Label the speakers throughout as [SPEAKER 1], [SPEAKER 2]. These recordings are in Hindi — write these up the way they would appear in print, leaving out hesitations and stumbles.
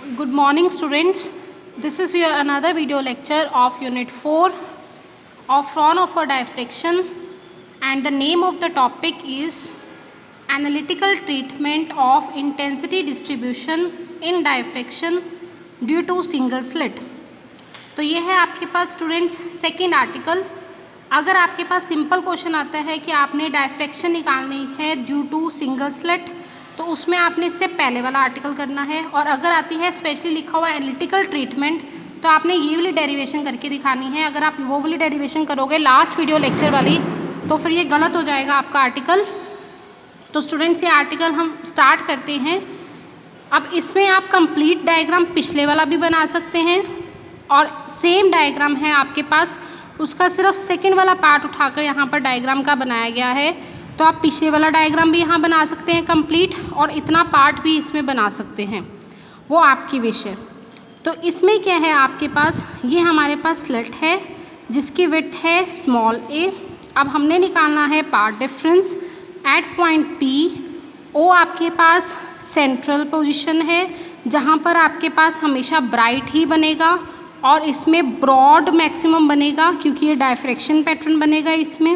[SPEAKER 1] Good morning, students. This is your another video lecture of Unit 4 of Fraunhofer diffraction, and the name of the topic is Analytical Treatment of Intensity Distribution in Diffraction due to Single Slit. तो ये है आपके पास स्टूडेंट्स सेकेंड आर्टिकल। अगर आपके पास सिंपल क्वेश्चन आता है कि आपने डायफ्रैक्शन निकालनी है ड्यू टू सिंगल स्लिट, तो उसमें आपने इससे पहले वाला आर्टिकल करना है। और अगर आती है स्पेशली लिखा हुआ एनालिटिकल ट्रीटमेंट, तो आपने ये वाली डेरिवेशन करके दिखानी है। अगर आप वो वाली डेरिवेशन करोगे लास्ट वीडियो लेक्चर वाली, तो फिर ये गलत हो जाएगा आपका आर्टिकल। तो स्टूडेंट्स, ये आर्टिकल हम स्टार्ट करते हैं। अब इसमें आप कंप्लीट डायग्राम पिछले वाला भी बना सकते हैं, और सेम डायग्राम है आपके पास, उसका सिर्फ सेकंड वाला पार्ट उठाकर यहाँ पर डायग्राम का बनाया गया है। तो आप पीछे वाला डायग्राम भी यहाँ बना सकते हैं कंप्लीट, और इतना पार्ट भी इसमें बना सकते हैं, वो आपकी विश है। तो इसमें क्या है आपके पास, ये हमारे पास स्लिट है जिसकी विड्थ है स्मॉल a। अब हमने निकालना है path difference at point P। O आपके पास सेंट्रल पोजीशन है जहाँ पर आपके पास हमेशा ब्राइट ही बनेगा, और इसमें ब्रॉड मैक्सिमम बनेगा क्योंकि ये डायफ्रैक्शन पैटर्न बनेगा इसमें।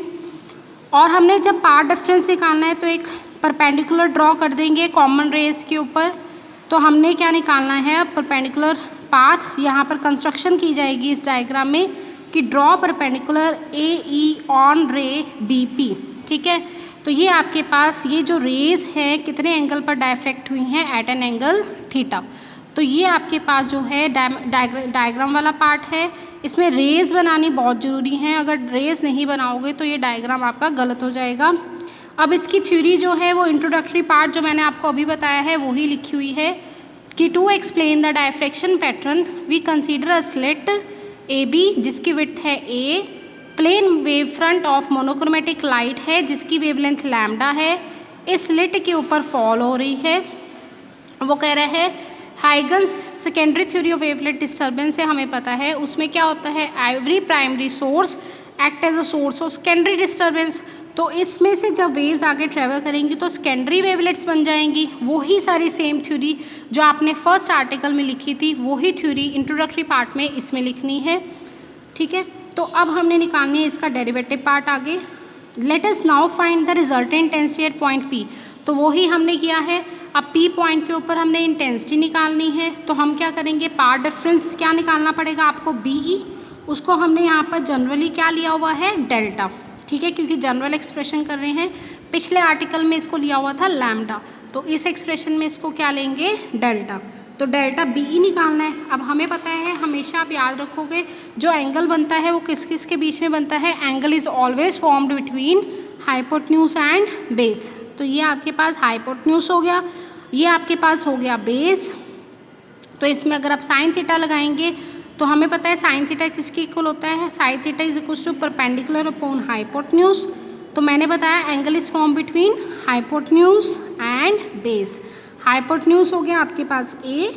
[SPEAKER 1] और हमने जब पार्ट डिफरेंस निकालना है तो एक परपेंडिकुलर ड्रॉ कर देंगे कॉमन रेस के ऊपर। तो हमने क्या निकालना है, परपेंडिकुलर पाथ यहाँ पर कंस्ट्रक्शन की जाएगी इस डायग्राम में कि ड्रॉ परपेंडिकुलर AE ऑन रे BP। ठीक है, तो ये आपके पास ये जो रेज हैं कितने एंगल पर डायफ्रैक्ट हुई हैं, एट एन एंगल थीटा। तो ये आपके पास जो है डायग्राम वाला पार्ट है। इसमें रेज बनानी बहुत ज़रूरी है, अगर रेज नहीं बनाओगे तो ये डायग्राम आपका गलत हो जाएगा। अब इसकी थ्योरी जो है वो इंट्रोडक्टरी पार्ट जो मैंने आपको अभी बताया है वही लिखी हुई है कि to explain the diffraction pattern we consider a slit AB जिसकी विड्थ है A, plane wave front of monochromatic light है जिसकी वेवलेंथ लैम्डा है, इस स्लिट के ऊपर फॉल हो रही है। वो कह रहा है Huygens secondary theory of wavelet disturbance से हमें पता है, उसमें क्या होता है, every primary source act as a source of secondary disturbance. तो इसमें से जब वेव्स आगे ट्रेवल करेंगी तो सेकेंडरी वेवलेट्स बन जाएंगी। वही सारी सेम थ्योरी जो आपने फर्स्ट आर्टिकल में लिखी थी, वही थ्योरी इंट्रोडक्टरी पार्ट में इसमें लिखनी है। ठीक है, तो अब हमने निकालनी है इसका डेरिवेटिव पार्ट आगे। Let us now find the resultant intensity eight point P। तो वही हमने किया है। अब P पॉइंट के ऊपर हमने इंटेंसिटी निकालनी है, तो हम क्या करेंगे, पार्ट डिफरेंस क्या निकालना पड़ेगा आपको, BE। उसको हमने यहाँ पर जनरली क्या लिया हुआ है, डेल्टा। ठीक है, क्योंकि जनरल एक्सप्रेशन कर रहे हैं। पिछले आर्टिकल में इसको लिया हुआ था लैम्डा, तो इस एक्सप्रेशन में इसको क्या लेंगे, डेल्टा। तो डेल्टा BE निकालना है। अब हमें पता है, हमेशा आप याद रखोगे, जो एंगल बनता है वो किस किस के बीच में बनता है, angle is always formed between hypotenuse and base. तो ये आपके पास हाइपोटेन्यूज हो गया, ये आपके पास हो गया बेस। तो इसमें अगर आप साइन थीटा लगाएंगे तो हमें पता है साइन थीटा किसके इक्वल होता है, sine theta is equal to perpendicular upon hypotenuse. तो मैंने बताया angle is form between hypotenuse and base. Hypotenuse हो गया आपके पास A,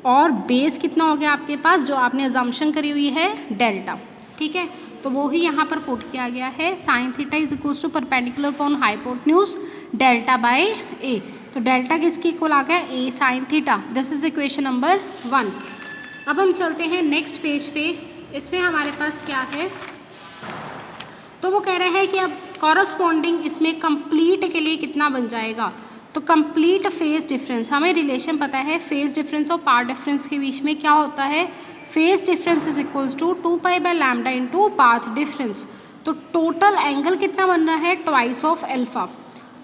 [SPEAKER 1] और बेस कितना हो गया आपके पास, जो आपने अजम्पशन करी हुई है, डेल्टा। ठीक है, तो वो ही यहाँ पर पुट किया गया है, sine theta is equal to perpendicular upon hypotenuse delta by A। तो डेल्टा किसके इक्वल आ गया, A sine theta. This is equation number 1। अब हम चलते हैं नेक्स्ट पेज पे। इसमें हमारे पास क्या है, तो वो कह रहे हैं कि अब कॉरस्पॉन्डिंग इसमें कंप्लीट के लिए कितना बन जाएगा। तो कंप्लीट फेज डिफरेंस, हमें रिलेशन पता है फेज डिफरेंस और पार्ट डिफरेंस के बीच में क्या होता है, phase difference is equals to 2 pi lambda into path difference. तो टोटल एंगल कितना बन रहा है, twice of alpha,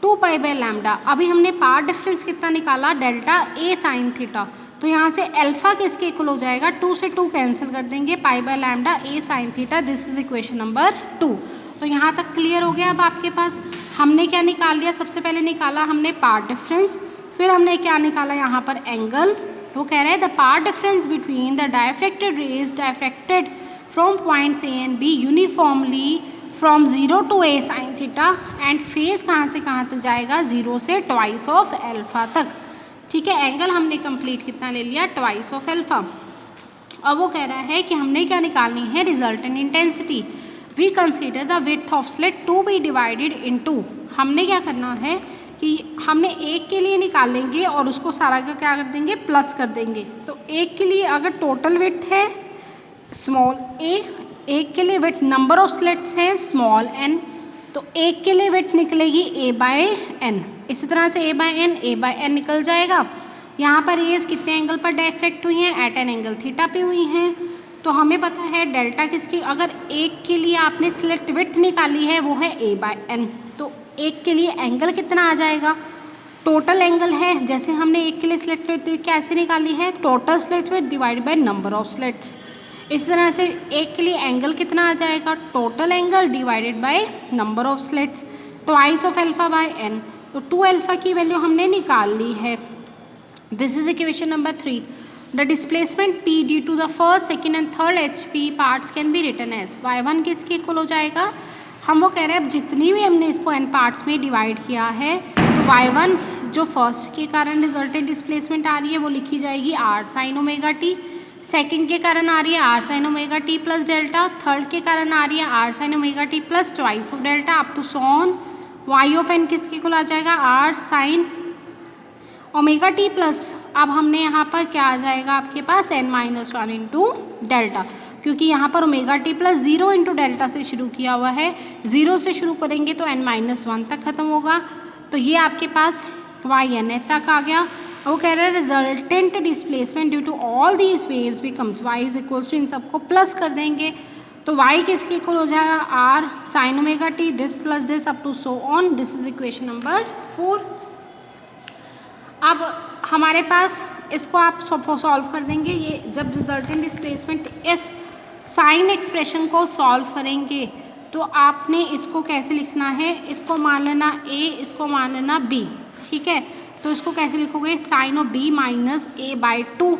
[SPEAKER 1] 2 pi lambda. अभी हमने पार्ट डिफरेंस कितना निकाला, डेल्टा A साइन थीटा। तो यहाँ से अल्फा किसके इक्वल हो जाएगा, 2 से 2 कैंसिल कर देंगे, pi lambda A sine theta. This is equation number 2। तो यहाँ तक क्लियर हो गया। अब आपके पास हमने क्या निकाल लिया, सबसे पहले निकाला हमने पार्ट डिफरेंस, फिर हमने क्या निकाला यहाँ पर एंगल। वो कह रहे हैं the path difference between the diffracted rays diffracted from points A and B uniformly from 0 to A sine theta, and phase कहाँ से कहाँ तक जाएगा, 0 से ट्वाइस ऑफ अल्फा तक। ठीक है, एंगल हमने कंप्लीट कितना ले लिया, ट्वाइस ऑफ अल्फा। अब वो कह रहा है कि हमने क्या निकालनी है, resultant intensity. We consider the width of slit to be divided into. हमने क्या करना है कि हमने एक के लिए निकालेंगे और उसको सारा का क्या कर देंगे, प्लस कर देंगे। तो एक के लिए अगर टोटल विड्थ है स्मॉल ए, एक के लिए विड्थ नंबर ऑफ स्लिट्स है स्मॉल एन, तो एक के लिए विड्थ निकलेगी ए बाय एन। इसी तरह से ए बाय एन निकल जाएगा। यहाँ पर रेज कितने एंगल पर डायफ्रैक्ट हुई हैं, एट एन एंगल थीटा पे हुई हैं। तो हमें पता है डेल्टा किसकी, अगर एक के लिए आपने स्लिट विड्थ निकाली है वो है ए बाय एन, तो एक के लिए एंगल कितना आ जाएगा, टोटल एंगल है, जैसे हमने एक के लिए स्लिट विड्थ कैसे निकाली है, total slit width divide by number of slits. इस तरह से एक के लिए एंगल कितना आ जाएगा, total angle divided by number of slits, twice of alpha by n. तो 2 अल्फा की वैल्यू हमने निकाल ली है। This is equation number 3। The displacement P due to the first, second and third HP parts can be written as y1 किसके इक्वल हो जाएगा, हम वो कह रहे हैं अब जितनी भी हमने इसको n पार्ट्स में डिवाइड किया है तो y1 जो फर्स्ट के कारण रिजल्टेंट डिस्प्लेसमेंट आ रही है वो लिखी जाएगी r sine omega t, second के कारण आ रही है r sine omega t plus delta, third के कारण आ रही है r sine omega t plus twice of delta up to so on. y of n किसके इक्वल आ जाएगा, r sine omega t plus, अब हमने यहाँ पर क्या आ जाएगा आपके पास n-1 इंटू डेल्टा, क्योंकि यहाँ पर omega T plus 0 into delta से शुरू किया हुआ है, 0 से शुरू करेंगे तो n-1 तक खत्म होगा, तो ये आपके पास yn तक आ गया। वो कह रहे हैं resultant displacement due to all these waves becomes y is equals to, इन सबको प्लस कर देंगे तो y किसके इक्वल हो जाएगा, r sine omega t this plus this up to so on. This is equation number 4। अब हमारे पास इसको आप सॉल्व कर देंगे, ये जब रिजल्टेंट डिस्प्लेसमेंट इस साइन एक्सप्रेशन को सॉल्व करेंगे तो आपने इसको कैसे लिखना है, इसको मान लेना a, इसको मान लेना b, ठीक है। तो इसको कैसे लिखोगे, sine of b minus a by 2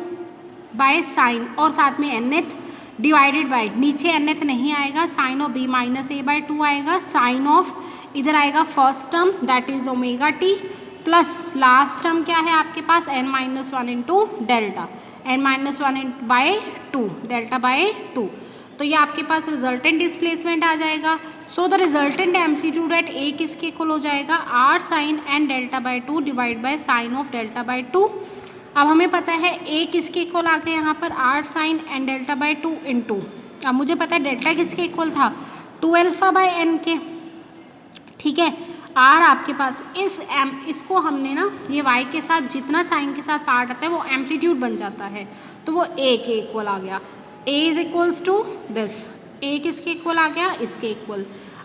[SPEAKER 1] by sine और साथ में nth डिवाइडेड बाय, नीचे nth नहीं आएगा, sine of b minus a by 2 आएगा, साइन ऑफ इधर आएगा first term that is omega t plus last term क्या है आपके पास n-1 into delta, n-1 by 2 delta by 2, तो ये आपके पास रिजल्टेंट डिस्प्लेसमेंट आ जाएगा। So the resultant amplitude eight ए किसके इक्वल हो जाएगा, r sine n delta by 2 divide by sine of delta by 2। अब हमें पता है a किसके इक्वल आ गया यहाँ पर, r sine n delta by 2 into, अब मुझे पता है डेल्टा किसके इक्वल था, 2 अल्फा बाय एन के, ठीक है। r आपके पास इसको हमने ना ये y के साथ जितना साइन के साथ पार्ट आता है वो एम्पलीट्यूड बन जाता है, तो वो a के इक्वल आ गया, a is equals to this, a किसके इक्वल आ गया, इसके इक्वल।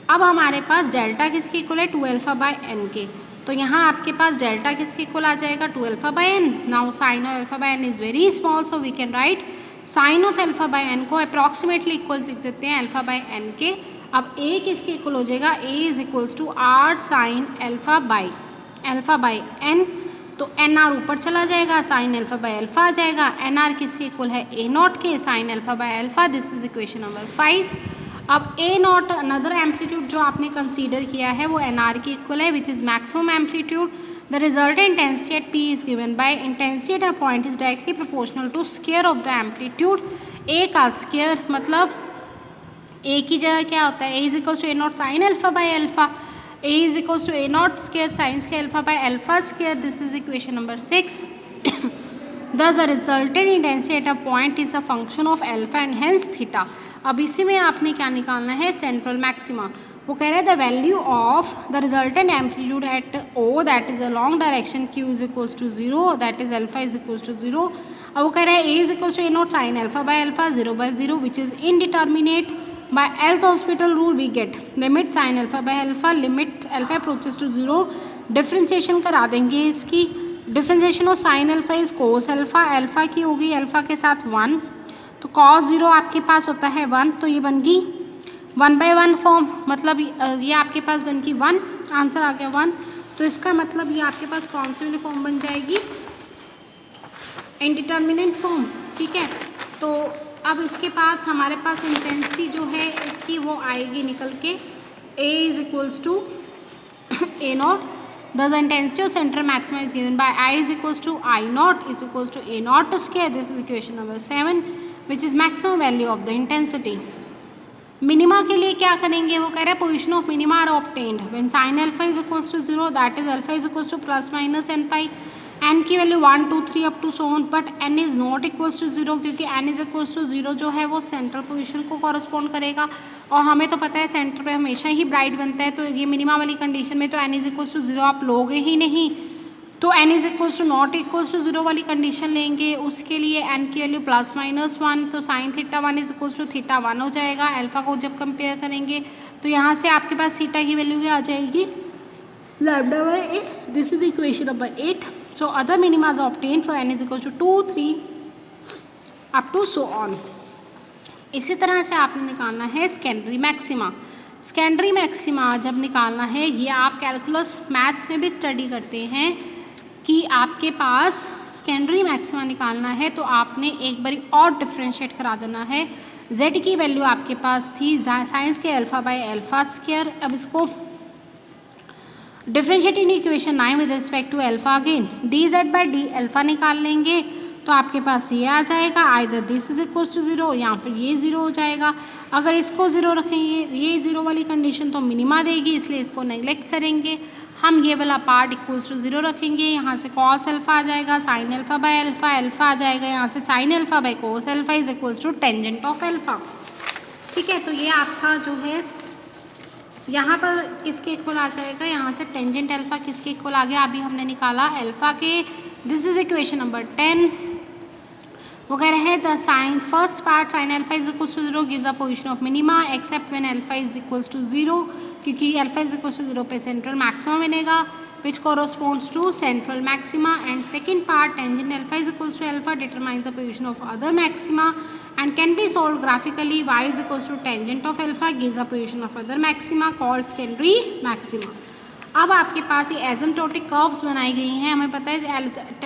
[SPEAKER 1] अब हमारे पास डेल्टा किसके इक्वल है, 2 अल्फा बाय एन के, तो यहाँ आपके पास डेल्टा किसके इक्वल आ जाएगा, 2 alpha by n. Now sine of alpha by n is very small, so we can write sine of alpha by n को अप्रॉक्सीमेटली इक्वल लिख देते हैं अल्फा बाय एन के। अब a किसके इक्वल हो जाएगा, a is equals to r sine alpha by n, तो एन आर ऊपर चला जाएगा, साइन अल्फा बाय अल्फा आ जाएगा, एन आर किसके इक्वल है, ए नॉट के, sine alpha by alpha. This is equation number 5। अब ए नॉट अनदर एम्पलीट्यूड जो आपने कंसीडर किया है वो एन आर के इक्वल है which is maximum amplitude. The resultant intensity at P is given by intensity at a point is directly proportional to square of the amplitude. A का स्क्वायर मतलब ए की जगह क्या होता है, a is equals to a not sine alpha by alpha, a is equals to a naught square sin square alpha by alpha square. This is equation number 6. Thus the resultant intensity at a point is a function of alpha and hence theta. अब इसी में आपने क्या निकालना है, सेंट्रल मैक्सिमा। वो कह रहे हैं the value of the resultant amplitude at O that is along direction q is equals to 0 that is alpha is equals to 0। अब वो कह रहे हैं a is equals to a not sine alpha by alpha 0/0 which is indeterminate. By L-Hospital rule we get limit sin alpha by alpha, limit alpha approaches to 0, differentiation करा देंगे इसकी, differentiation of sine alpha is cos alpha, alpha की होगी अल्फा के साथ 1, तो कॉस 0 आपके पास होता है 1, तो ये बन गई 1/1 फॉर्म, मतलब ये आपके पास बन गई 1, आंसर आ गया 1। तो इसका मतलब ये आपके पास कौन सी वाली फॉर्म बन जाएगी, इनडिटर्मिनेट फॉर्म, ठीक है। तो अब इसके बाद हमारे पास इंटेंसिटी जो है इसकी वो आएगी निकल के a is equals to a naught, the intensity of centre maxima is given by I is equals to I naught is equals to a naught square. This is equation number 7 which is maximum value of the intensity. Minima के लिए क्या करेंगे, वो कह रहे हैं position of minima are obtained when sine alpha is equals to 0 that is alpha is equals to plus minus n pi n की value 1 2 3 up to so on, but n is not equals to 0 क्योंकि एन इज इक्वल्स टू 0 जो है वो सेंट्रल पोजीशन को कॉरस्पॉन्ड करेगा और हमें तो पता है सेंटर पे हमेशा ही ब्राइट बनता है। तो ये मिनिमा वाली कंडीशन में तो एन इज इक्वल्स टू 0 आप लोगे ही नहीं, तो n is equals to not equals to 0 वाली कंडीशन लेंगे। उसके लिए एन की वैल्यू +-1, तो sine theta 1 is equals to theta 1 हो जाएगा। अल्फा को जब कंपेयर करेंगे तो यहाँ से आपके पास थीटा की वैल्यू भी आ जाएगी λ/8। This is equation number 8। So other minima obtained for n is equals to 2 3 up to so on. इसी तरह से आपने निकालना है सेकेंडरी मैक्सिमा। सेकेंडरी मैक्सिमा जब निकालना है, ये आप कैलकुलस मैथ्स में भी स्टडी करते हैं कि आपके पास सेकेंडरी मैक्सिमा निकालना है तो आपने एक बारी और डिफ्रेंशिएट करा देना है। z की वैल्यू आपके पास थी साइंस के α/α²। अब इसको differentiate in equation 9 with respect to alpha again dz/d alpha निकाल लेंगे तो आपके पास ये आ जाएगा either this is equals to 0 या फिर ये 0 हो जाएगा। अगर इसको 0 रखेंगे ये 0 वाली कंडीशन तो मिनिमा देगी, इसलिए इसको नेग्लेक्ट करेंगे। हम ये वाला पार्ट इक्वल्स टू 0 रखेंगे, यहाँ से cos अल्फा आ जाएगा sin α/अल्फा, अल्फा आ जाएगा यहाँ से sin α/cos alpha is equals to tangent of alpha. ठीक है, तो ये आपका जो है यहाँ पर किसके इक्वल आ जाएगा, यहाँ से टेंजेंट अल्फा किसके इक्वल आ गया, अभी हमने निकाला अल्फा के। This is equation number 10। वो कह रहे हैं the sine first part sine alpha is equals to 0 gives a position of minima except when alpha is equals to 0, क्योंकि अल्फा इज इक्वल्स टू 0 पे सेंट्रल मैक्सिमा बनेगा which corresponds to central maxima. And second part tangent alpha is equals to alpha determines the position of other maxima and can be solved graphically. Y is equals to tangent of alpha gives a position of other maxima called secondary maxima. अब आपके पास ये एसिम्प्टोटिक कर्व्स बनाई गई हैं, हमें पता है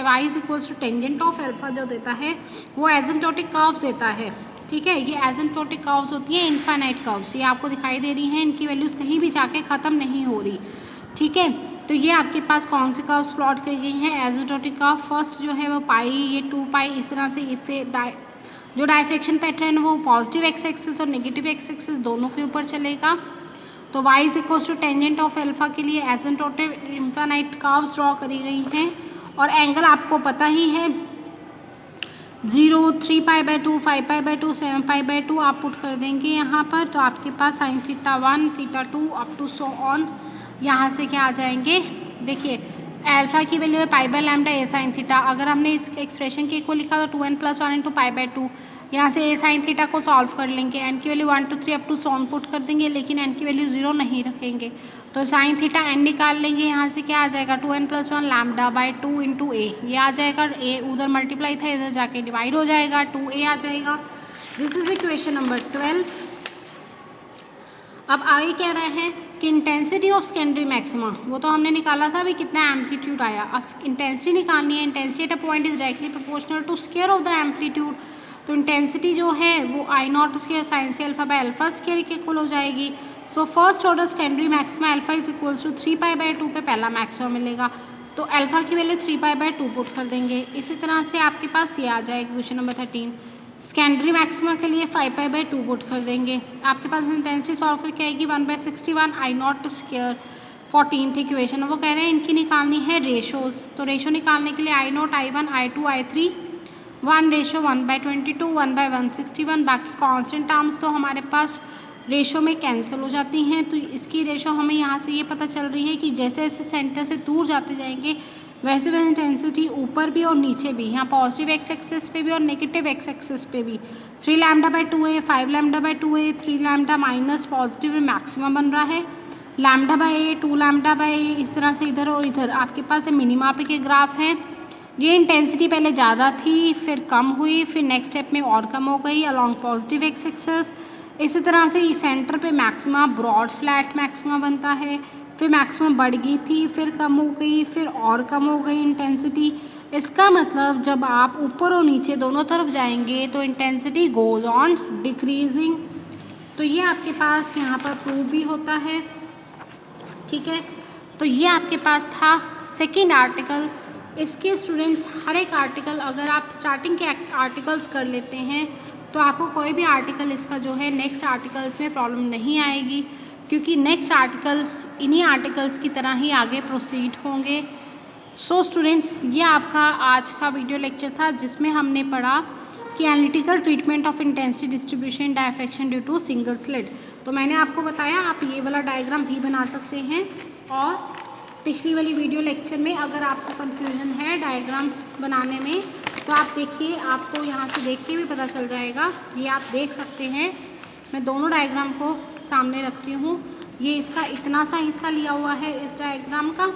[SPEAKER 1] y is equals to tangent of alpha जो देता है वो एसिम्प्टोटिक कर्व्स देता है। ठीक है, ये एसिम्प्टोटिक कर्व्स होती हैं इनफाइनाइट कर्व्स, ये आपको दिखाई दे रही हैं, इनकी वैल्यूज़ कहीं भी जाके ख़त्म नहीं हो रही। ठीक है, तो ये आपके पास कौन सी कर्व्स प्लॉट की गई हैं, एसिम्प्टोटिक कर्व। फर्स्ट जो है वो पाई, ये 2π, इस तरह से जो डायफ्रेक्शन पैटर्न वो पॉजिटिव एक्स एक्सिस और नेगेटिव एक्स एक्सिस दोनों के ऊपर चलेगा। तो y is equals to tangent of alpha के लिए एसिम्प्टोटिक इनफाइनाइट कर्व्स ड्रॉ करी गई हैं और एंगल आपको पता ही है 0 3π/2 5π/2 7π/2 आप पुट कर देंगे यहाँ पर, तो आपके पास sine theta 1 theta 2 up to so on. यहाँ से क्या आ जाएंगे, देखिए अल्फा की वैल्यू है π/λ ए साइन थीटा। अगर हमने इस एक्सप्रेशन के इक्वल लिखा तो 2n + 1 × π/2, यहाँ से ए साइन थीटा को सॉल्व कर लेंगे, एन की value 1 2 3 up to so on put कर देंगे, लेकिन एन की वैल्यू 0 नहीं रखेंगे। तो साइन थीटा एन निकाल लेंगे, यहाँ से क्या आ जाएगा 2n + 1 λ/2 × a, ये आ जाएगा, ए उधर मल्टीप्लाई था इधर जाके डिवाइड हो जाएगा, 2a आ जाएगा। This is equation number 12। अब आगे कह रहे हैं कि इंटेंसिटी ऑफ सेकेंडरी मैक्सिमा, वो तो हमने निकाला था अभी कितना एम्पलीट्यूड आया, अब इंटेंसिटी निकालनी है। Intensity at a point is directly proportional to square of the amplitude. तो इंटेंसिटी जो है वो I0² साइंस के α/α² के इक्वल हो जाएगी। So first order secondary maxima alpha is equals to 3π/2 पे पहला मैक्सिमा मिलेगा, तो अल्फा की वैल्यू 3π/2 पुट कर देंगे। इसी तरह से आपके पास ये आ जाएगा क्वेश्चन नंबर 13। सेकेंडरी मैक्सिमा के लिए 5π/2 पुट कर देंगे। आपके पास इंटेंसिटी सॉल्व करके आएगी 1/61 I0²। 14th इक्वेशन वो कह रहे हैं इनकी निकालनी है रेशोज़। तो रेशो निकालने के लिए I0 I1 I2 I3 1:1/22 1/161। बाकी कांस्टेंट टर्म्स तो हमारे पास रेशो में कैंसिल हो जाती हैं। तो इसकी रेशो हमें यहाँ से ये पता चल रही है कि जैसे जैसे सेंटर से दूर जाते जाएंगे वैसे वैसे इंटेंसिटी ऊपर भी और नीचे भी, यहाँ पॉजिटिव एक्स एक्सिस पे भी और नेगेटिव एक्स एक्सिस पे भी 3λ/2a 5λ/2a 3λ minus positive maximum बन रहा है, λ/a 2λ/a इस तरह से इधर और इधर आपके पास मिनिमा पे के ग्राफ हैं। ये इंटेंसिटी पहले ज़्यादा थी फिर कम हुई फिर नेक्स्ट स्टेप में और कम हो गई अलॉन्ग पॉजिटिव एक्स एक्सिस। इसी तरह से सेंटर पे मैक्सिमा ब्रॉड फ्लैट मैक्सिमा बनता है, फिर मैक्सिमम बढ़ गई थी फिर कम हो गई फिर और कम हो गई इंटेंसिटी। इसका मतलब जब आप ऊपर और नीचे दोनों तरफ जाएंगे तो इंटेंसिटी गोज ऑन डिक्रीजिंग। तो ये आपके पास यहाँ पर प्रूव भी होता है। ठीक है, तो ये आपके पास था सेकेंड आर्टिकल। इसके स्टूडेंट्स हर एक आर्टिकल अगर आप स्टार्टिंग के आर्टिकल्स कर लेते हैं तो आपको कोई भी आर्टिकल इसका जो है नेक्स्ट आर्टिकल्स में प्रॉब्लम नहीं आएगी, क्योंकि नेक्स्ट आर्टिकल इन्हीं आर्टिकल्स की तरह ही आगे प्रोसीड होंगे। सो स्टूडेंट्स, ये आपका आज का वीडियो लेक्चर था जिसमें हमने पढ़ा कि analytical treatment of intensity distribution diffraction due to single slit. तो मैंने आपको बताया आप ये वाला डायग्राम भी बना सकते हैं, और पिछली वाली वीडियो लेक्चर में अगर आपको कन्फ्यूजन है डायग्राम्स बनाने में तो आप देखिए, आपको यहाँ से देख के भी पता चल जाएगा। ये आप देख सकते हैं, मैं दोनों डायग्राम को सामने रखती हूँ। ये इसका इतना सा हिस्सा लिया हुआ है इस डायग्राम का,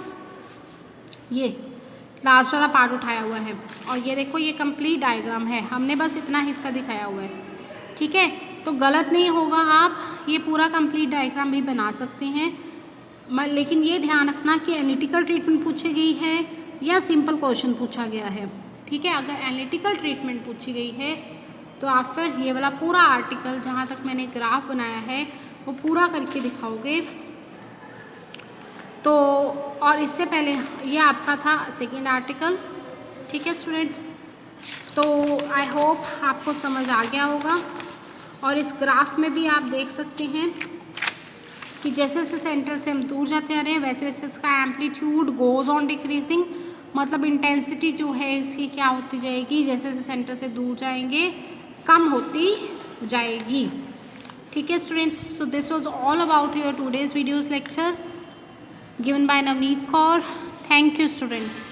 [SPEAKER 1] ये लास्ट वाला पार्ट उठाया हुआ है, और ये देखो ये कंप्लीट डायग्राम है, हमने बस इतना हिस्सा दिखाया हुआ है। ठीक है, तो गलत नहीं होगा, आप ये पूरा कंप्लीट डायग्राम भी बना सकते हैं। लेकिन ये ध्यान रखना कि एनालिटिकल ट्रीटमेंट पूछी गई है या सिंपल क्वेश्चन पूछा गया है। ठीक है, अगर एनालिटिकल ट्रीटमेंट पूछी गई है तो आप फिर ये वाला पूरा आर्टिकल जहाँ तक मैंने ग्राफ बनाया है वो पूरा करके दिखाओगे। तो और इससे पहले ये आपका था सेकेंड आर्टिकल। ठीक है स्टूडेंट्स, तो आई होप आपको समझ आ गया होगा। और इस ग्राफ में भी आप देख सकते हैं कि जैसे जैसे सेंटर से हम दूर जाते आ रहे हैं वैसे वैसे इसका एम्पलीट्यूड गोज़ ऑन डिक्रीजिंग, मतलब इंटेंसिटी जो है इसकी क्या होती जाएगी, जैसे जैसे सेंटर से दूर जाएंगे कम होती जाएगी। ठीक है students, so this was all about your today's videos lecture given by Navneet Kaur. Thank you students.